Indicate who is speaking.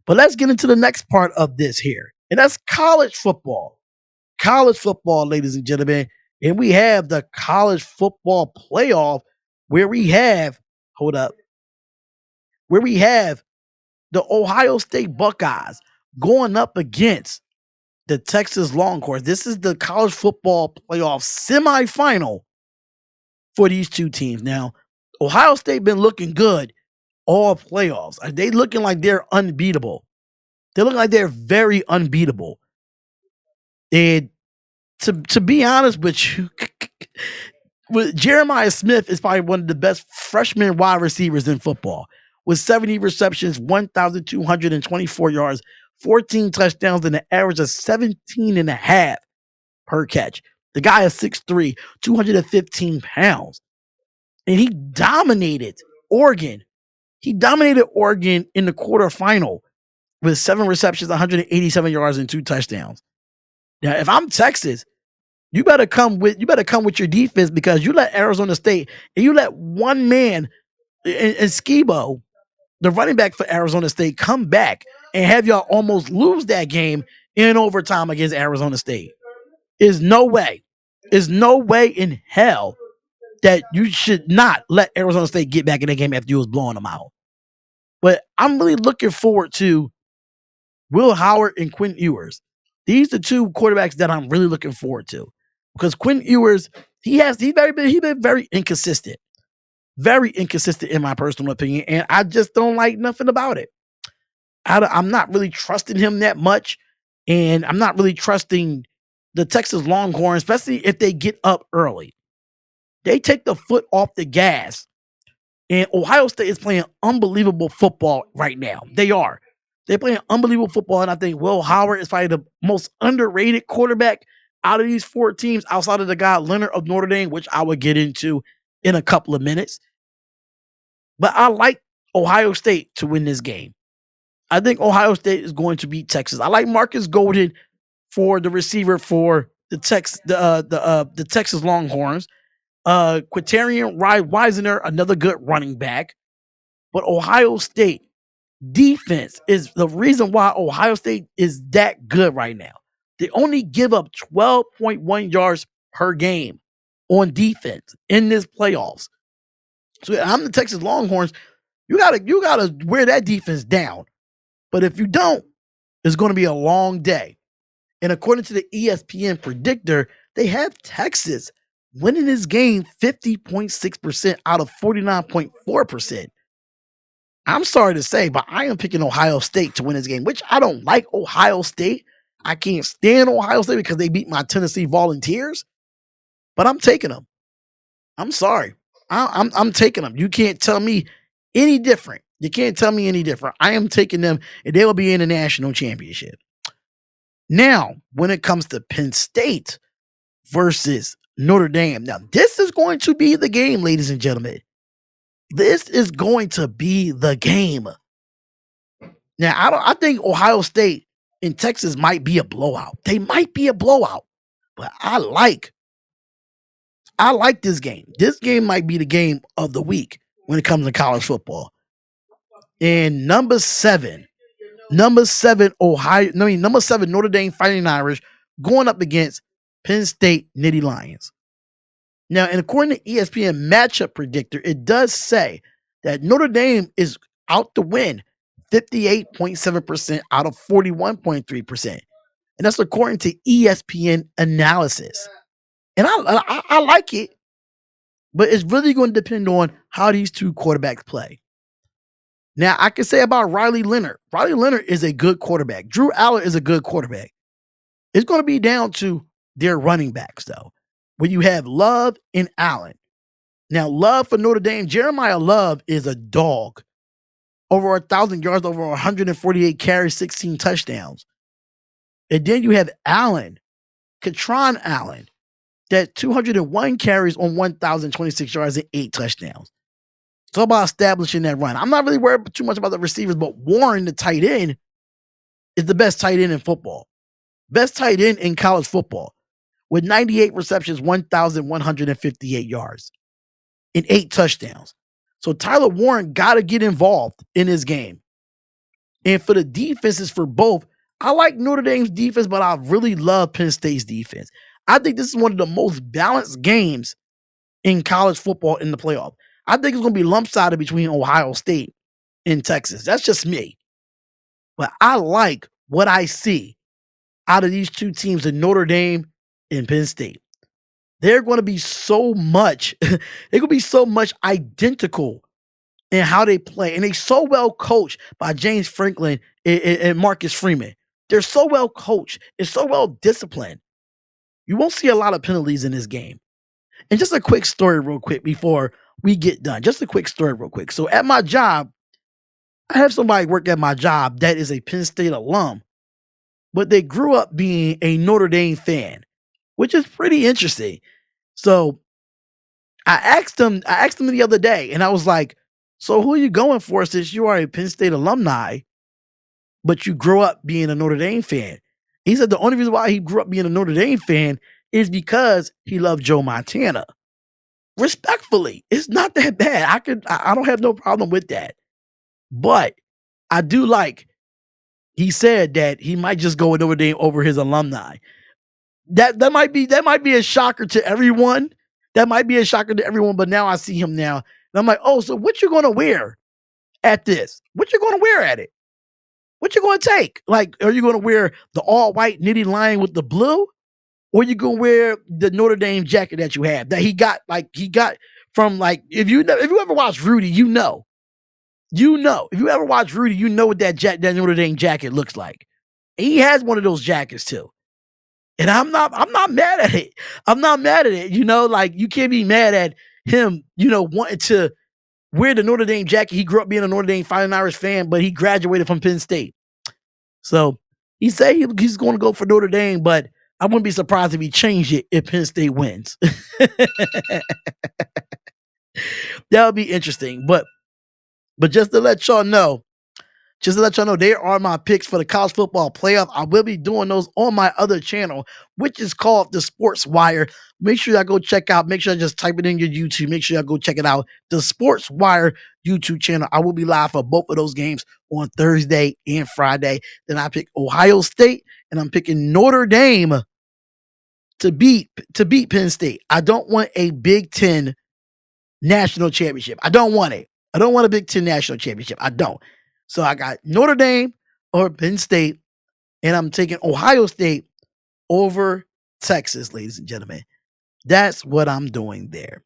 Speaker 1: But let's get into the next part of this here, and that's college football. College football, ladies and gentlemen. And we have the college football playoff where we have, hold up, where we have the Ohio State Buckeyes going up against the Texas Longhorns. This is the college football playoff semifinal for these two teams. Now, Ohio State been looking good all playoffs. Are they looking like they're unbeatable? They look like they're very unbeatable. And to be honest with you, Jeremiah Smith is probably one of the best freshman wide receivers in football with 70 receptions, 1,224 yards, 14 touchdowns, and an average of 17 and a half per catch. The guy is 6'3", 215 pounds. And he dominated Oregon. He dominated Oregon in the quarterfinal with 7 receptions, 187 yards, and 2 touchdowns. Now, if I'm Texas, you better come with your defense, because you let Arizona State and you let one man in Skibo, the running back for Arizona State, come back and have y'all almost lose that game in overtime against Arizona State. Is no way in hell that you should not let Arizona State get back in the game after you was blowing them out. But I'm really looking forward to Will Howard and Quinn Ewers. These are two quarterbacks that I'm really looking forward to, because Quinn Ewers, he's been very inconsistent. Very inconsistent in my personal opinion, and I just don't like nothing about it. I'm not really trusting him that much, and I'm not really trusting the Texas Longhorns, especially if they get up early. They take the foot off the gas, and Ohio State is playing unbelievable football right now. They are. They're playing unbelievable football, and I think Will Howard is probably the most underrated quarterback out of these 4 teams, outside of the guy Leonard of Notre Dame, which I will get into in a couple of minutes. But I like Ohio State to win this game. I think Ohio State is going to beat Texas. I like Marcus Golden for the receiver for the Texas Longhorns. Quintarian Weisner, another good running back. But Ohio State defense is the reason why Ohio State is that good right now. They only give up 12.1 yards per game on defense in this playoffs. So I'm the Texas Longhorns. You gotta wear that defense down. But if you don't, it's going to be a long day. And according to the ESPN predictor, they have Texas winning this game 50.6% out of 49.4%. I'm sorry to say, but I am picking Ohio State to win this game, which I don't like Ohio State. I can't stand Ohio State because they beat my Tennessee Volunteers, but I'm taking them. I'm sorry. I'm taking them. You can't tell me any different. You can't tell me any different. I am taking them, and they will be in the national championship. Now, when it comes to Penn State versus Notre Dame, now this is going to be the game, ladies and gentlemen. This is going to be the game. Now, I think Ohio State and Texas might be a blowout. They might be a blowout, but I like this game. This game might be the game of the week when it comes to college football. And number seven Notre Dame Fighting Irish going up against Penn State Nittany Lions. Now, and according to ESPN matchup predictor, it does say that Notre Dame is out to win 58.7% out of 41.3%. And that's according to ESPN analysis. And I like it, but it's really going to depend on how these two quarterbacks play. Now, I can say about Riley Leonard. Riley Leonard is a good quarterback. Drew Allen is a good quarterback. It's going to be down to their running backs, though, where you have Love and Allen. Now, Love for Notre Dame, Jeremiah Love is a dog. Over 1,000 yards, over 148 carries, 16 touchdowns. And then you have Allen, Katron Allen, that 201 carries on 1,026 yards and 8 touchdowns. It's all about establishing that run. I'm not really worried too much about the receivers, but Warren, the tight end, is the best tight end in football. Best tight end in college football with 98 receptions, 1,158 yards and 8 touchdowns. So Tyler Warren got to get involved in this game. And for the defenses for both, I like Notre Dame's defense, but I really love Penn State's defense. I think this is one of the most balanced games in college football in the playoff. I think it's going to be lopsided between Ohio State and Texas. That's just me. But I like what I see out of these two teams in Notre Dame and Penn State. They're going to be so much, they're going to be so much identical in how they play. And they so well coached by James Franklin and Marcus Freeman. They're so well coached and so well disciplined. You won't see a lot of penalties in this game. And just a quick story, real quick, before we get done. Just a quick story, real quick. So at my job, I have somebody work at my job that is a Penn State alum, but they grew up being a Notre Dame fan, which is pretty interesting. So I asked him the other day, and I was like, "So who are you going for since you are a Penn State alumni, but you grew up being a Notre Dame fan?" He said the only reason why he grew up being a Notre Dame fan is because he loved Joe Montana. Respectfully, it's not that bad. I don't have no problem with that. But I do like he said that he might just go with Notre Dame over his alumni. That might be a shocker to everyone. That might be a shocker to everyone, but now I see him now. And I'm like, oh, so what you gonna wear at this? What you gonna wear at it? What you gonna take? Like, are you gonna wear the all white knitted line with the blue? Or you gonna wear the Notre Dame jacket that you have that he got from like if you ever watch Rudy, you know. You know. If you ever watch Rudy, you know what that Notre Dame jacket looks like. He has one of those jackets too. And I'm not mad at it. I'm not mad at it. Like you can't be mad at him, wanting to wear the Notre Dame jacket. He grew up being a Notre Dame Fighting Irish fan, but he graduated from Penn State. So he said he's going to go for Notre Dame, but I wouldn't be surprised if he changed it if Penn State wins. That would be interesting. But just to let y'all know, they are my picks for the college football playoff. I will be doing those on my other channel, which is called The Sports Wire. Make sure y'all go check out. Make sure I just type it in your YouTube. Make sure y'all go check it out. The Sports Wire YouTube channel. I will be live for both of those games on Thursday and Friday. Then I pick Ohio State, and I'm picking Notre Dame to beat Penn State. I don't want a Big Ten national championship. I don't want it. I don't want a Big Ten national championship. I don't. So I got Notre Dame or Penn State, and I'm taking Ohio State over Texas, ladies and gentlemen. That's what I'm doing there.